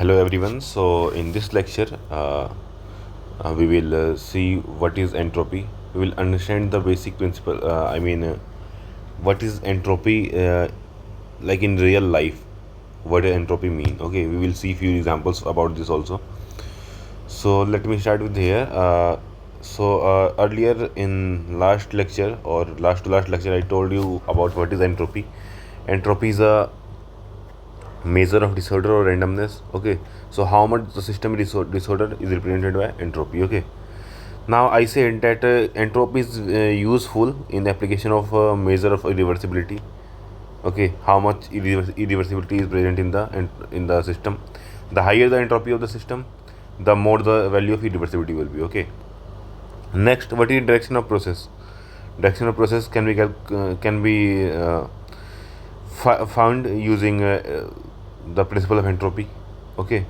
Hello everyone. So in this lecture, we will see what is entropy. We will understand the basic principle. What is entropy like in real life? What does entropy mean? Okay, we will see few examples about this also. So let me start with here. Earlier in last lecture or last to last lecture, I told you about what is entropy. Entropy is a measure of disorder or randomness. Okay, so how much the system disorder is represented by entropy. Okay, now I said that entropy is useful in the application of a measure of irreversibility. Okay, how much irreversibility is present in the system. The higher the entropy of the system, the more the value of irreversibility will be. Okay, next, what is direction of process? Direction of process can be found using the principle of entropy. Okay,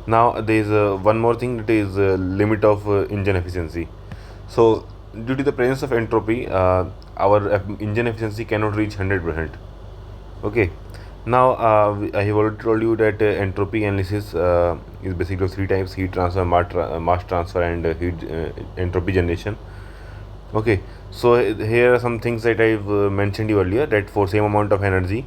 now there is one more thing, that is limit of engine efficiency. So due to the presence of entropy, our engine efficiency cannot reach 100%. Okay, now I have already told you that entropy analysis is basically of three types: heat transfer, mass transfer, and heat entropy generation. Okay, so here are some things that I've mentioned you earlier, that for same amount of energy,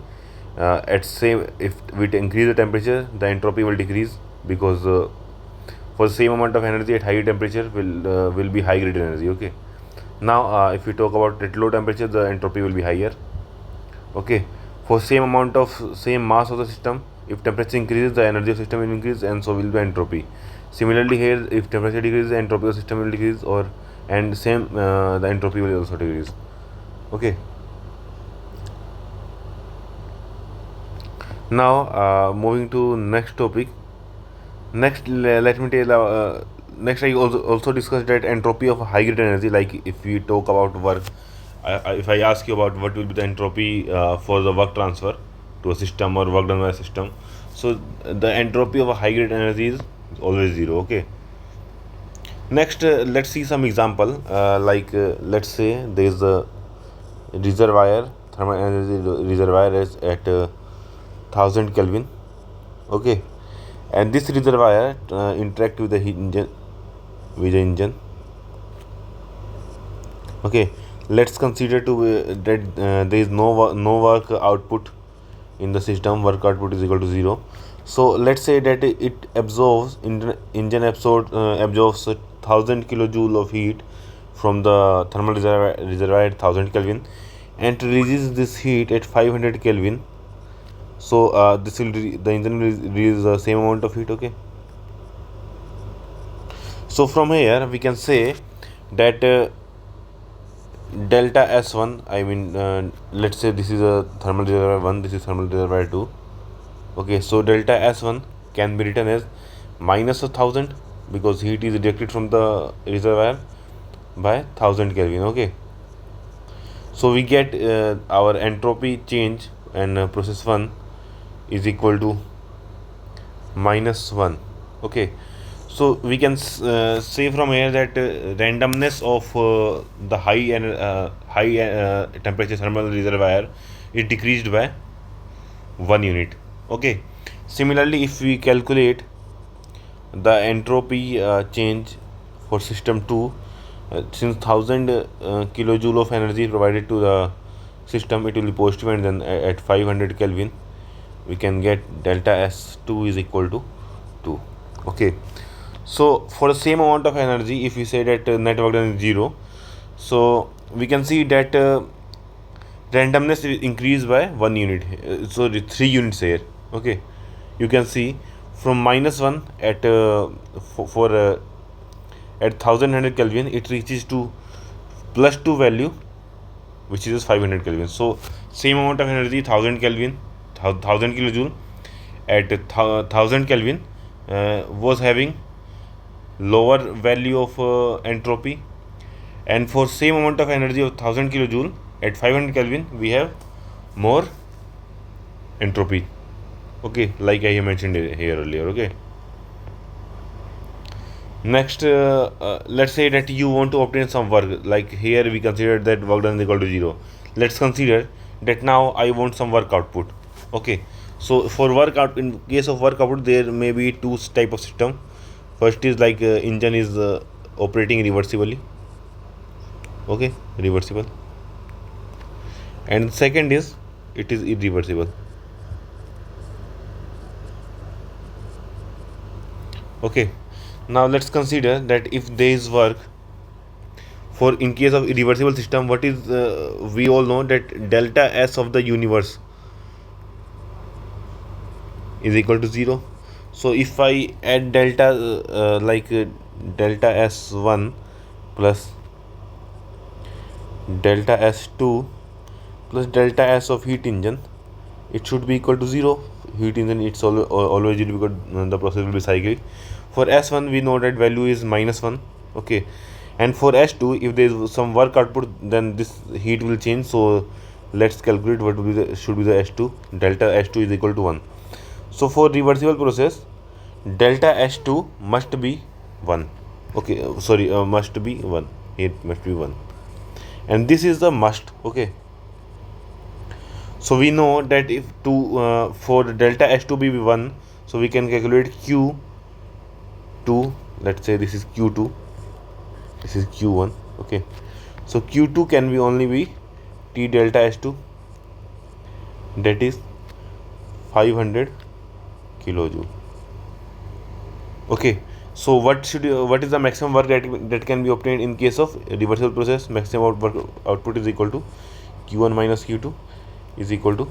at same, if we increase the temperature, the entropy will decrease, because for the same amount of energy at higher temperature will be high graded energy. Okay, now if we talk about at low temperature, the entropy will be higher. Okay, for same amount of same mass of the system, if temperature increases, the energy of system will increase, and so will the entropy. Similarly here, if temperature decreases, the entropy of the system will decrease, or and same the entropy will also decrease. Okay, now moving to next topic. Next, let me tell. Next, I also discussed that entropy of high graded energy. Like if we talk about work, if I ask you about what will be the entropy for the work transfer to a system or work done by a system, so the entropy of a high graded energy is always zero. Okay. Next, let's see some example. Let's say there is a reservoir, thermal energy reservoir is at 1000 Kelvin. Okay, and this reservoir interact with the engine. Okay, let's consider to that there is no work output in the system. Work output is equal to zero. So let's say that it absorbs, engine absorbs 1000 kilojoule of heat from the thermal reservoir at 1000 Kelvin, and releases this heat at 500 Kelvin. So the engine will release the same amount of heat. Okay, so from here we can say that delta S1, let's say this is a thermal reservoir 1, this is thermal reservoir 2. Okay, so delta S1 can be written as minus 1000, because heat is ejected from the reservoir by 1000 Kelvin. Okay, so we get our entropy change, and process 1 is equal to -1. Okay, so we can say from here that randomness of the high temperature thermal reservoir is decreased by 1 unit. Okay, similarly, if we calculate the entropy change for system 2, since 1000 kilojoule of energy provided to the system, it will be positive, and then at 500 Kelvin we can get delta S2 is equal to 2. Okay, so for the same amount of energy, if we say that net work done is 0, so we can see that randomness is increased by 1 unit. So 3 units here. Okay, you can see from -1 at at 1100 Kelvin, it reaches to +2 value, which is 500 Kelvin. So same amount of energy, 1000 Kelvin, 1000 kilojoule at 1000 Kelvin was having lower value of entropy, and for same amount of energy of 1000 kilojoule at 500 Kelvin, we have more entropy. Okay, like I mentioned here earlier. Okay, next, let's say that you want to obtain some work. Like here we consider that work done is equal to 0. Let's consider that now I want some work output. Okay, So for work out, in case of work output, there may be two type of system. First is like engine is operating reversibly, okay, reversible, and second is it is irreversible. Okay, now let's consider that if there is work for, in case of irreversible system, what is we all know that delta S of the universe is equal to 0. So if I add delta delta S1 plus delta S2 plus delta S of heat engine, it should be equal to 0. Heat engine, it's always 0 because the process will be cyclic. For S1 we know that value is -1, okay, and for S2 if there is some work output, then this heat will change. So let's calculate what will be the should be the S2. Delta S2 is equal to 1. So for reversible process, delta S2 must be 1. Okay, must be 1. It must be 1, and this is the must. Okay, so we know that if for delta S2 be 1, so we can calculate Q2. Let's say this is Q2, this is Q1. Okay, so Q2 can be only be T delta S2, that is 500 kilojoule. Okay, so what is the maximum work that can be obtained in case of reversible process? Maximum work output is equal to Q1 minus Q2 is equal to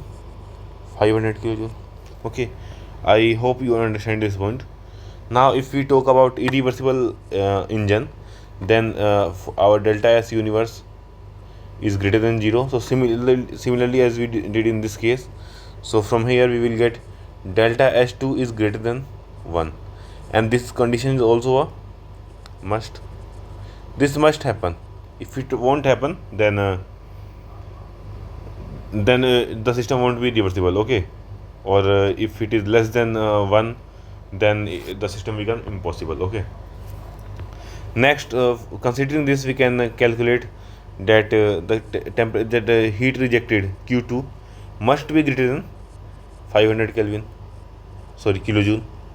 500 kilojoule. Okay, I hope you understand this point. Now if we talk about irreversible engine, then our delta S universe is greater than 0. So similarly as we did in this case, so from here we will get delta S2 is greater than 1, and this condition is also a must. This must happen. If it won't happen, then the system won't be reversible. Okay, or if it is less than 1, then the system become impossible. Okay, next, considering this, we can calculate that the heat rejected Q2 must be greater than 500 kilojoule.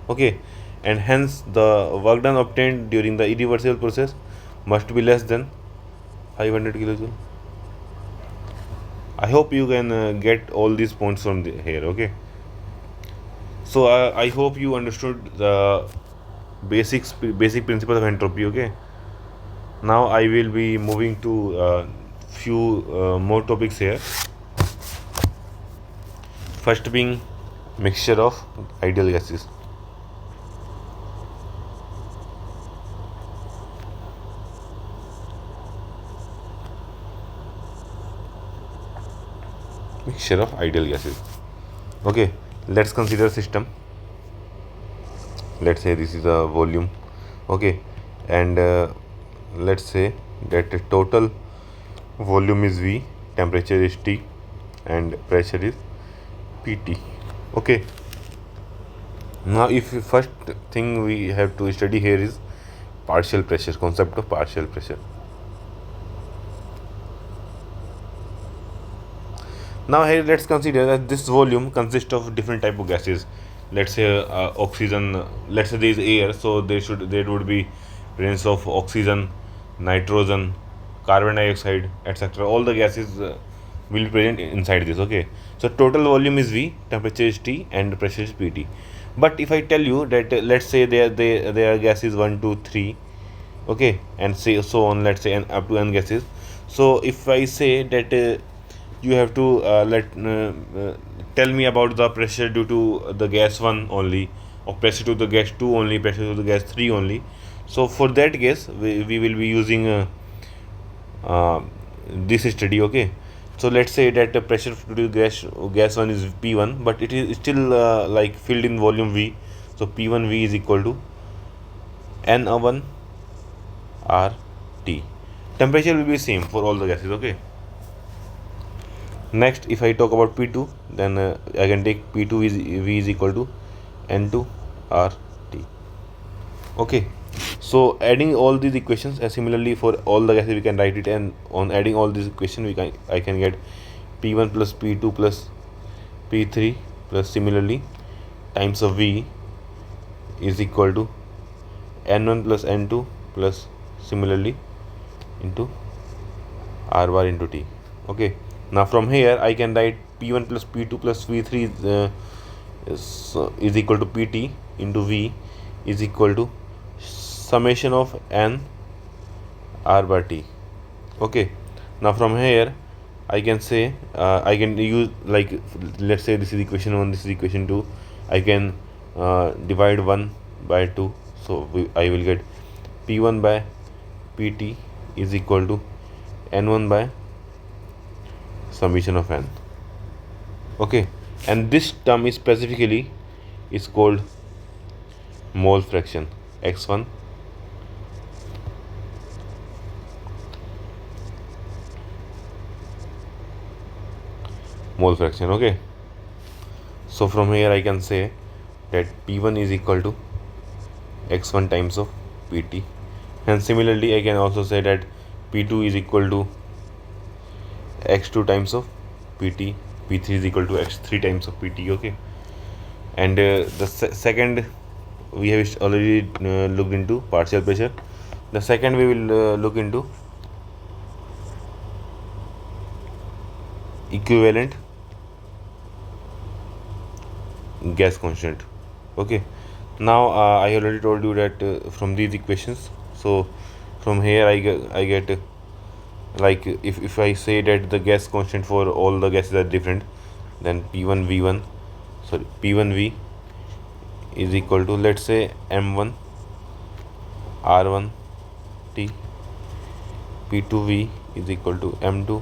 Okay, and hence the work done obtained during the irreversible process must be less than 500 kilojoule. I hope you can get all these points from here. Okay, so I hope you understood the basic principles of entropy. Okay, now I will be moving to few more topics here. First being mixture of ideal gases. Mixture of ideal gases. Okay, let's consider system. Let's say this is a volume. Okay, and let's say that the total volume is V, temperature is T, and pressure is PT. Okay, now if first thing we have to study here is partial pressure, concept of partial pressure. Now here let's consider that this volume consists of different type of gases. Let's say oxygen. Let's say there is air, so there would be presence of oxygen, nitrogen, carbon dioxide, etc. All the gases will be present inside this. Okay, so total volume is V, temperature is T, and pressure is PT. But if I tell you that let's say there are gases 1, 2, 3, okay, and say so on. Let's say up to n gases. So if I say that you have to tell me about the pressure due to the gas 1 only, or pressure to the gas 2 only, pressure to the gas 3 only. So for that case we will be using this study. Okay, so let's say that the pressure to the gas 1 is P1, but it is still like filled in volume V. So P1V is equal to N1 RT. Temperature will be same for all the gases. Okay, next if I talk about P2, then I can take P2 is V is equal to N2 RT. Okay, so adding all these equations, similarly for all the gases we can write it, and on adding all these equations I can get P1 plus P2 plus P3 plus similarly times of V is equal to N1 plus N2 plus similarly into R bar into T. Okay, now from here I can write P1 plus P2 plus V3 is equal to Pt into V is equal to summation of N R bar T. Okay, now from here I can say I can use, like, let's say this is equation 1, this is equation 2. I can divide 1 by 2, so I will get P1 by Pt is equal to N1 by summation of N. Okay, and this term is specifically is called mole fraction x1 mole fraction. Okay, so from here I can say that P1 is equal to x1 times of Pt, and similarly I can also say that P2 is equal to x2 times of Pt, P3 is equal to x3 times of Pt. Okay, and the second we have already looked into partial pressure. The second we will look into equivalent gas constant. Okay, now I already told you that from these equations, so from here I get like if I say that the gas constant for all the gases are different, then P1V1 sorry P1V is equal to, let's say, M1 R1 T, P2V is equal to M2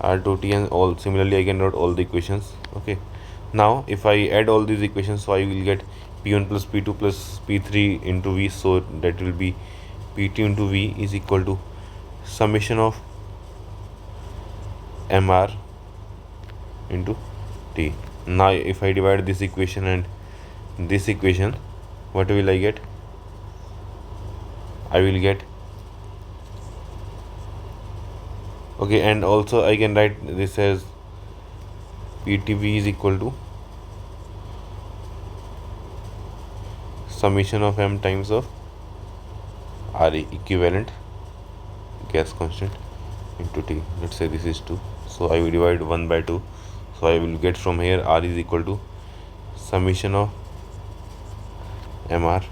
R2T, and all similarly I can note all the equations. Okay, now if I add all these equations, so I will get P1 plus P2 plus P3 into V, so that will be P2 into V is equal to summation of MR into T. Now if I divide this equation and this equation, what will I get? I will get, okay, and also I can write this as PTV is equal to summation of M times of RE, equivalent gas constant, into T. Let's say this is 2, so I will divide 1 by 2, so I will get from here R is equal to summation of MR,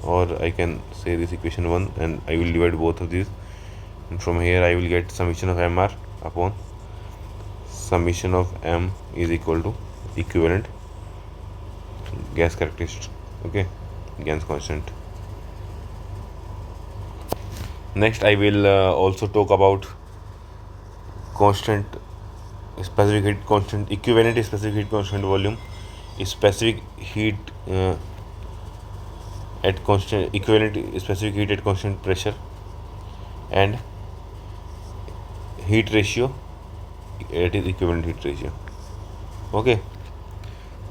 or I can say this equation 1 and I will divide both of these, and from here I will get summation of MR upon summation of M is equal to equivalent gas characteristic. Okay, gas constant. Next I will also talk about constant specific heat constant, equivalent specific heat constant volume, specific heat at constant, equivalent specific heat at constant pressure, and heat ratio, it is equivalent heat ratio. Okay,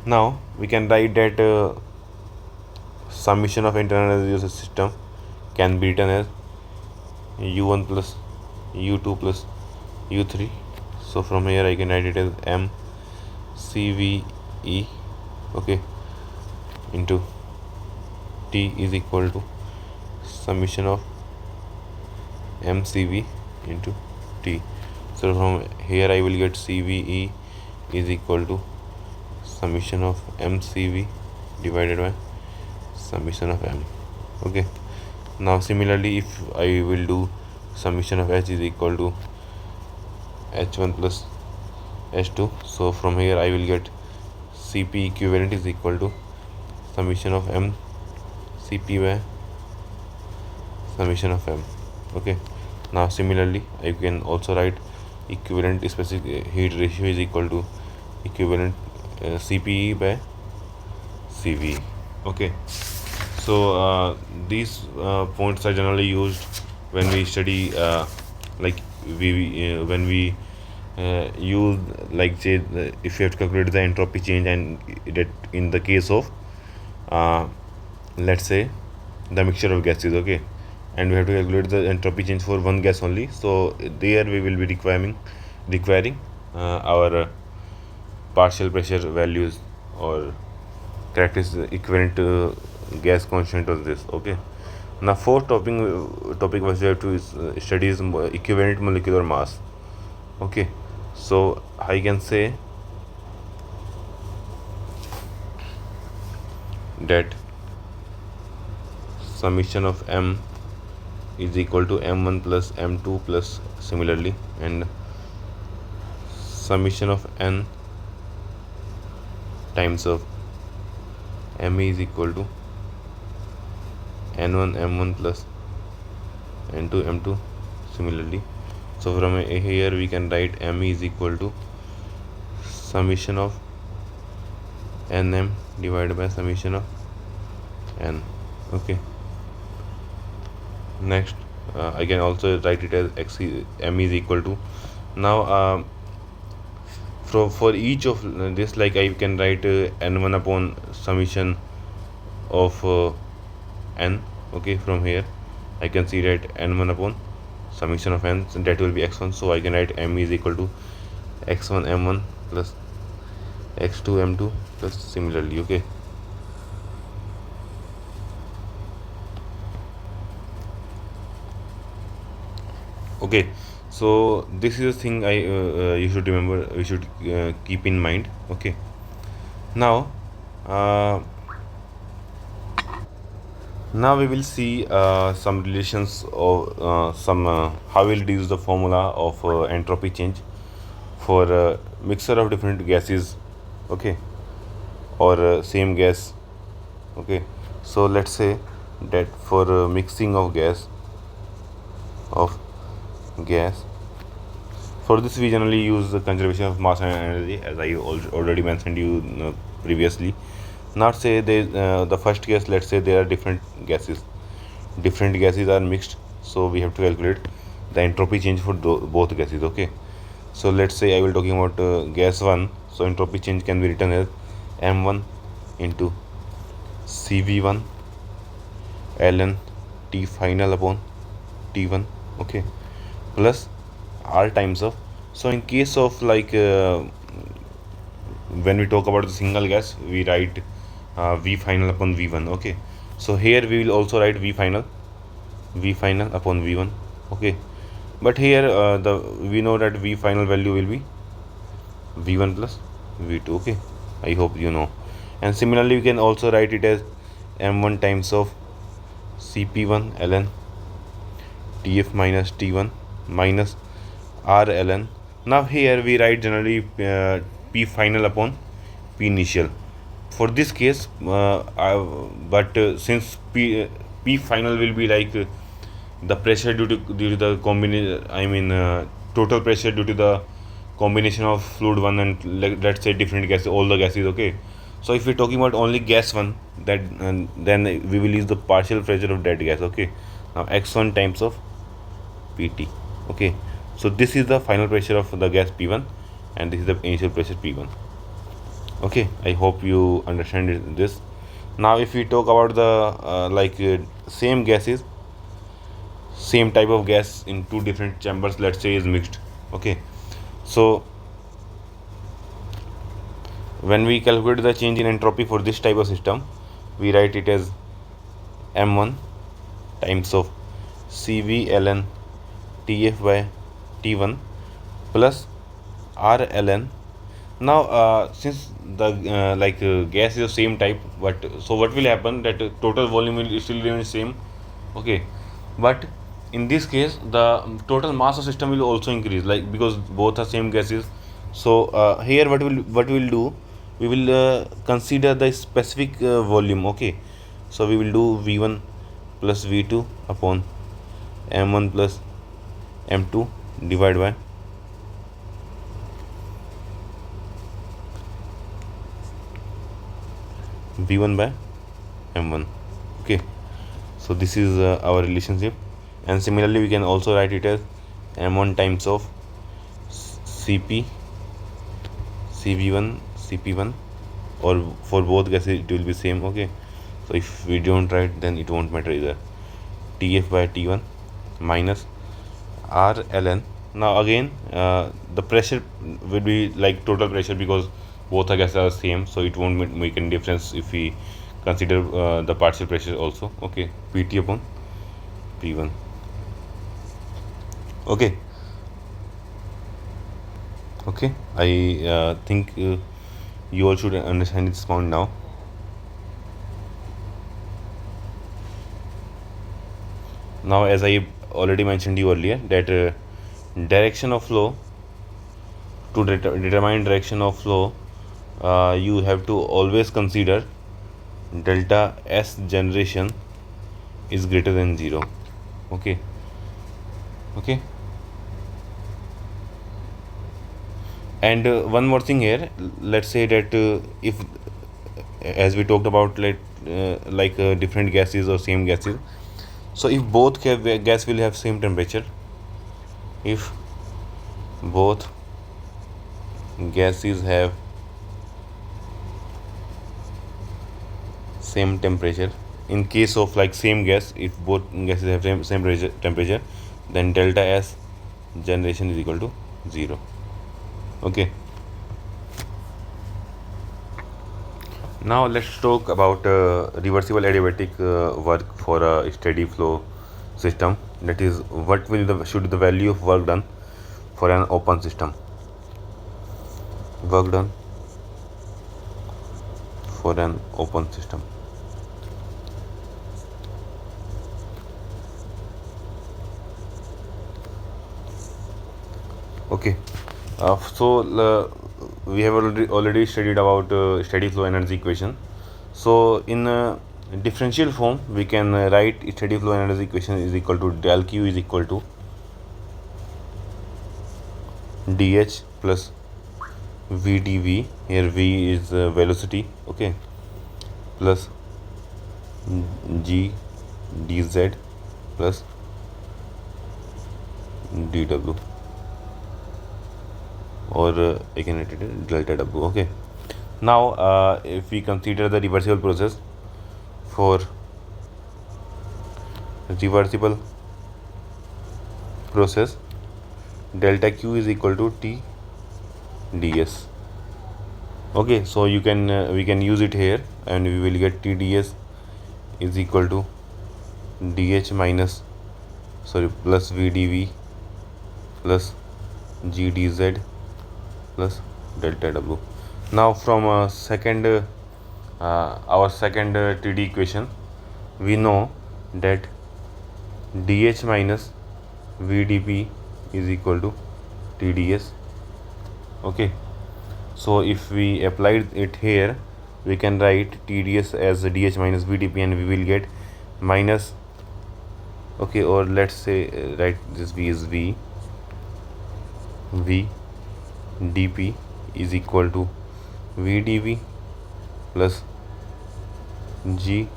now we can write that summation of internal energy of the system can be written as U1 plus U2 plus U3. So from here I can write it as M CVE, okay, into T is equal to summation of MCV into T. So from here I will get CVE is equal to summation of MCV divided by summation of M. Okay, now similarly if I will do summation of H is equal to H1 plus H2, so from here I will get CP equivalent is equal to summation of M CP by summation of M. Okay, now similarly I can also write equivalent specific heat ratio is equal to equivalent CPE by CV. Okay, so these points are generally used when we study like when we use, like, say if you have to calculate the entropy change, and that in the case of let's say the mixture of gases. Okay, and we have to calculate the entropy change for one gas only, so there we will be requiring our partial pressure values or characteristic equivalent gas constant of this. Okay. Now fourth topic was you have to study is equivalent molecular mass. Okay. So I can say that summation of m is equal to m1 plus m2 plus similarly, and summation of n times of me is equal to n1 m1 plus n2 m2 similarly. So from here we can write me is equal to summation of nm divided by summation of n. Okay. Next, I can also write it as m is equal to, now for each of this, like I can write n1 upon summation of n. Okay, from here I can see that n1 upon summation of n, so that will be x1. So I can write m is equal to x1 m1 plus x2 m2 plus similarly. Okay. Okay, so this is the thing I you should remember, you should keep in mind. Okay. Now now we will see some relations of some how we'll use the formula of entropy change for mixture of different gases. Okay, or same gas. Okay, so let's say that for mixing of gas, for this we generally use the conservation of mass and energy, as I already mentioned you previously. Not say the first gas, let's say there are different gases are mixed, so we have to calculate the entropy change for both gases. Okay, so let's say I will talking about gas 1. So entropy change can be written as m1 into cv1 ln t final upon t1. Okay, plus r times of, so in case of like when we talk about the single gas, we write v final upon v1. Okay, so here we will also write v final upon v1. Okay, but here we know that v final value will be v1 plus v2. Okay, I hope you know. And similarly we can also write it as m1 times of cp1 ln tf minus t1 minus r ln. Now here we write generally p final upon p initial for this case, but since p final will be like the pressure due to the combination, I mean total pressure due to the combination of fluid 1 and let's say different gases, all the gases. Okay, so if we're talking about only gas 1, that then we will use the partial pressure of that gas. Okay, now x1 times of pt. Okay, so this is the final pressure of the gas p1 and this is the initial pressure p1. Okay, I hope you understand this. Now if we talk about the same gases, same type of gas in two different chambers, let's say is mixed. Okay, so when we calculate the change in entropy for this type of system, we write it as m1 times of cv ln tf by t1 plus r ln. Now since the gas is the same type, but so what will happen, that total volume will still remain same. Okay, but in this case the total mass of system will also increase, like because both are same gases. So here what we'll do, we will consider the specific volume. Okay, so we will do v1 plus v2 upon m1 plus m2 divided by v1 by m1. Okay, so this is our relationship. And similarly we can also write it as m1 times of cv1 cp1, or for both gases it will be same. Okay, so if we don't write, then it won't matter either, tf by t1 minus r ln. Now again the pressure will be like total pressure, because both are gases are same, so it won't make any difference if we consider the partial pressure also. Okay, Pt upon P1. Okay. Okay, I think you all should understand this point now. Now, as I already mentioned you earlier, that direction of flow, to determine direction of flow, you have to always consider delta S generation is greater than 0. Okay. Okay. And one more thing here, let's say that if, as we talked about, like different gases or same gases, so if both gas will have same temperature, if both gases have same temperature, in case of like same gas, if both gases have same temperature, then delta S generation is equal to 0. Okay. Now let's talk about reversible adiabatic work for a steady flow system. That is, what should the value of work done for an open system? Work done for an open system. Okay. We have already studied about steady flow energy equation. So in differential form, we can write steady flow energy equation is equal to del Q is equal to dH plus VdV. Here V is velocity. Okay. Plus G dz plus dW, or I can write it delta W. Okay. Now if we consider the reversible process, for reversible process, delta Q is equal to T ds. Okay, so you can we can use it here, and we will get T ds is equal to dH minus plus VdV plus G dz plus delta W. Now from our second TD equation, we know that dH minus VdP is equal to TdS. Okay, so if we applied it here, we can write TdS as dH minus VdP, and we will get minus, okay, or let's say write this V is V dP is equal to VdV plus G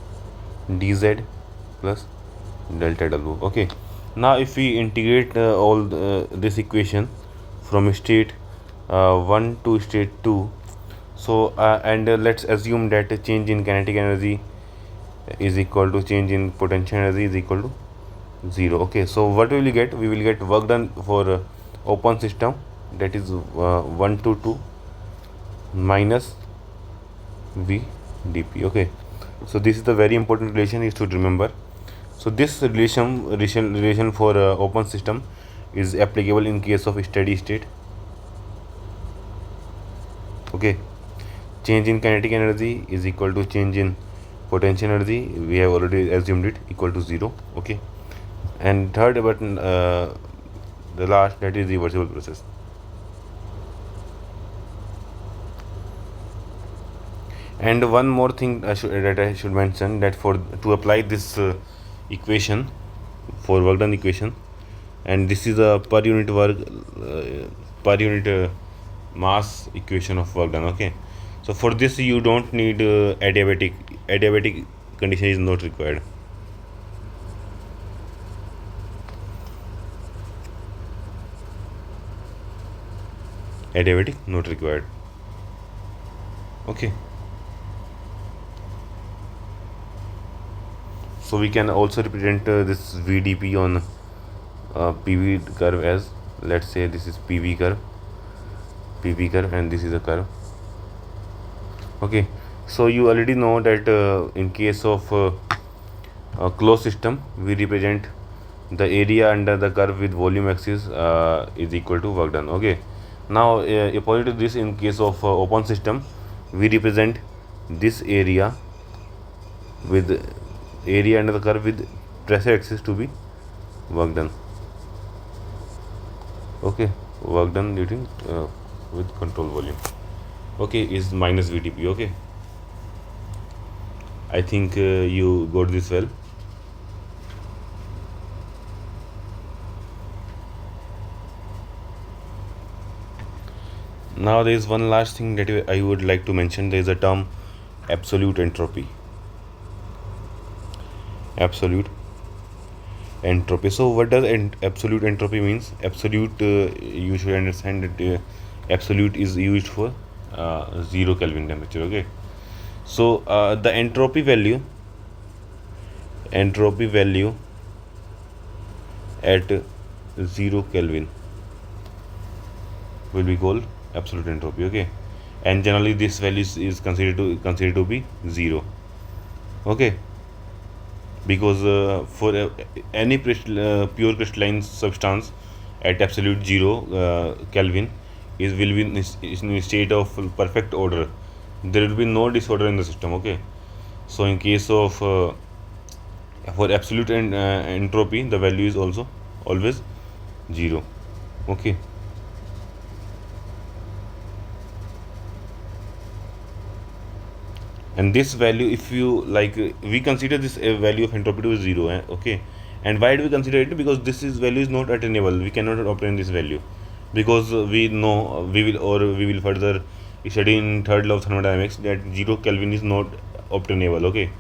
dz plus delta W. Okay, now if we integrate all this equation from state 1 to state 2, so and let's assume that change in kinetic energy is equal to change in potential energy is equal to 0. Okay, so what we will get? We will get work done for open system, that is 1 to 2 minus V dP. Okay, so this is the very important relation you should remember. So this relation for open system is applicable in case of steady state. Okay, change in kinetic energy is equal to change in potential energy. We have already assumed it equal to 0. Okay, and third button, the last, that is reversible process. And one more thing that I should mention, that for to apply this equation for work done equation, and this is a per unit work per unit mass equation of work done. Okay, so for this you don't need adiabatic condition is not required. Adiabatic not required. Okay, so we can also represent this VdP on PV curve as, let's say this is PV curve, and this is a curve. Okay, so you already know that in case of a closed system, we represent the area under the curve with volume axis is equal to work done. Okay, now opposite to this, in case of open system, we represent this area with area under the curve with pressure axis to be work done. Okay, work done during with control volume. Okay, is minus VTP. Okay, I think you got this well. Now there is one last thing that I would like to mention. There is a term absolute entropy. Absolute entropy. So what does absolute entropy means? Absolute, you should understand that absolute is used for 0 Kelvin temperature. Okay, so the entropy value at 0 Kelvin will be called absolute entropy. Okay, and generally this value is considered to be 0. Okay, because for any pure crystalline substance at absolute 0 Kelvin will be in a state of perfect order. There will be no disorder in the system. Okay, so in case of for absolute entropy, the value is also always 0. Okay, and this value, if you like, we consider this value of entropy to be 0. Okay, and why do we consider it? Because this is value is not attainable. We cannot obtain this value, because we know we will further study in third law of thermodynamics that 0 Kelvin is not obtainable. Okay,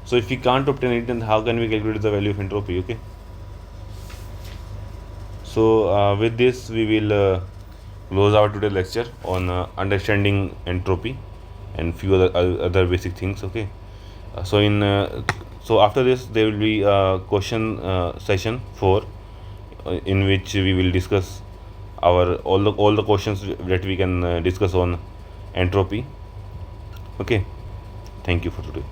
so if we can't obtain it, then how can we calculate the value of entropy? Okay, so with this we will close our today's lecture on understanding entropy and few other basic things. Okay, so in so after this there will be a question session 4 in which we will discuss our all the questions that we can discuss on entropy. Okay, thank you for today.